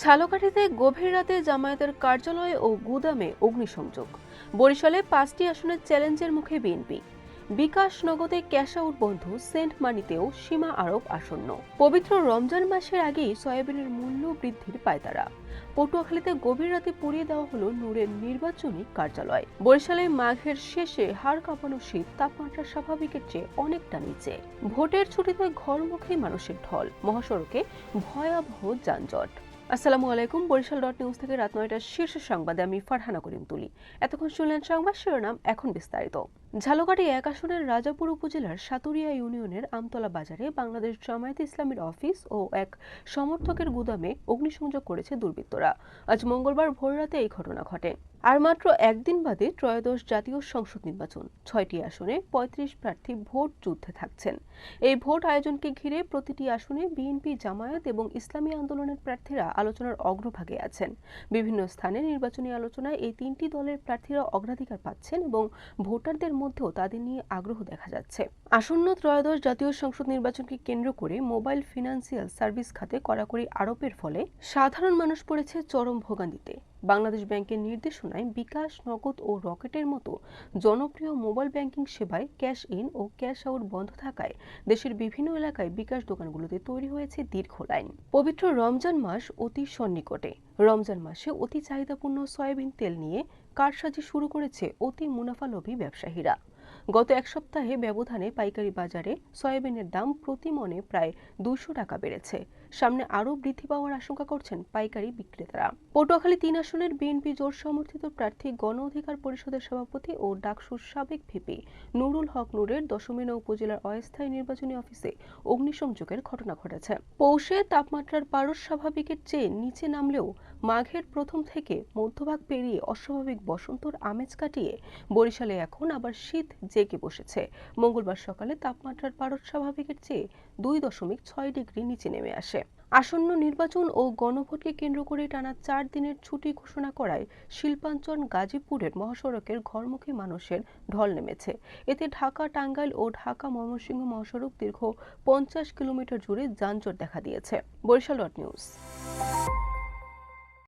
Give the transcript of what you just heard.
ঝালকাঠিতে গভীর রাতে জামায়াতের কার্যালয় ও গুদামে অগ্নিসংযোগ। বরিশালে 5টি আসনের চ্যালেঞ্জের মুখে বিএনপি। বিকাশ নগদে ক্যাশ আউট বন্ধ, সেন্ট মানিতেও সীমা আরোপ আসন্ন। পবিত্র রমজান মাসের আগেই সয়াবিনের মূল্য বৃদ্ধির পায়তারা। পটুয়াখালীতে গভীর রাতে পুড়িয়ে দেওয়া হলো নূরের নির্বাচনী কার্যালয়। বরিশালে মাঘের শেষে হাড় কাঁপানো শীত, তাপমাত্রা স্বাভাবিকের চেয়ে অনেকটা নিচে। ভোটের ছুটিতে ঘরমুখী মানুষের ঢল, মহাসড়কে ভয়াবহ যানজট। আসসালামু আলাইকুম। বরিশাল.নিউজ থেকে রাত 9টার শীর্ষ সংবাদে আমি ফারহানা করিম তুলি। এতক্ষণ শুনলেন সংবাদ শিরোনাম, এখন বিস্তারিত। ঝালকাঠি 1 আসনের রাজাপুর উপজেলার সাতুরিয়া ইউনিয়নের আমতলা বাজারে বাংলাদেশ জামায়াতে ইসলামীর অফিস ও এক সমর্থকের গুদামে অগ্নিসংযোগ করেছে দুর্বৃত্তরা। আজ মঙ্গলবার ভোররাতে এই ঘটনা ঘটে। আর মাত্র একদিন বাদে ত্রয়োদশ জাতীয় সংসদ নির্বাচন। 6টি আসনে 35 প্রার্থী ভোট যুদ্ধে থাকছেন। এই ভোট আয়োজনকে ঘিরে প্রতিটি আসনে বিএনপি, জামায়াত এবং ইসলামী আন্দোলনের প্রার্থীরা আলোচনার অগ্রভাগে আছেন। বিভিন্ন স্থানে নির্বাচনী আলোচনায় এই 3টি দলের প্রার্থীরা অগ্রাধিকার পাচ্ছেন এবং ভোটারদের মধ্যেও তাদের নিয়ে আগ্রহ দেখা যাচ্ছে। আসন্ন ত্রয়োদশ জাতীয় সংসদ নির্বাচনকে কেন্দ্র করে মোবাইল ফিনান্সিয়াল সার্ভিস খাতে কড়াকড়ি আরোপের ফলে সাধারণ মানুষ পড়েছে চরম ভোগান্তিতে। বাংলাদেশ ব্যাংকের নির্দেশনায় বিকাশ, নগদ ও রকেটের মতো জনপ্রিয় মোবাইল ব্যাংকিং সেবায় ক্যাশ ইন ও ক্যাশ আউট বন্ধ থাকায় দেশের বিভিন্ন এলাকায় বিকাশ দোকানগুলোতে তৈরি হয়েছে দীর্ঘ লাইন। পবিত্র রমজান মাস অতি সন্নিকটে। রমজান মাসে অতি চাহিদাপূর্ণ সয়াবিন তেল নিয়ে কারসাজি শুরু করেছে অতি মুনাফালোভী ব্যবসায়ীরা। গত এক সপ্তাহে ব্যবধানে পাইকারি বাজারে সয়াবিনের দাম প্রতি মণে প্রায় 200 টাকা বেড়েছে। সামনে আরও বৃদ্ধি পাওয়ার আশঙ্কা করছেন পাইকারি বিক্রেতারা। পটুয়াখালী 3 আসনের বিএনপি জোট সমর্থিত প্রার্থী গণ অধিকার পরিষদের সভাপতি ও ডাকসুর সাবেক ভিপি নুরুল হক নূরের দশমিনা উপজেলার অস্থায়ী নির্বাচনী অফিসে অগ্নিসংযোগের ঘটনা ঘটেছে। পৌষে তাপমাত্রার পারদ স্বাভাবিকের চেয়ে নিচে নামলেও মাঘের প্রথম থেকে মধ্যভাগ পেরিয়ে অস্বাভাবিক বসন্তর আমেজ কাটিয়ে বরিশালে এখন আবার শীত জেগে বসেছে। মঙ্গলবার সকালে তাপমাত্রার পারদ স্বাভাবিকের চেয়ে 2.6 ডিগ্রি নিচে নেমে আসে। আসন্ন নির্বাচন ও গণভোটকে কেন্দ্র করে টানা 4 দিনের ছুটি ঘোষণা করায় শিল্পাঞ্চল গাজীপুরের মহাসড়কের ঘরমুখী মানুষের ঢল নেমেছে। এতে ঢাকা টাঙ্গাইল ও ঢাকা ময়মনসিংহ মহাসড়ক দীর্ঘ 50 কিলোমিটার জুড়ে যানজট দেখা দিয়েছে। বরিশাল.নিউজ।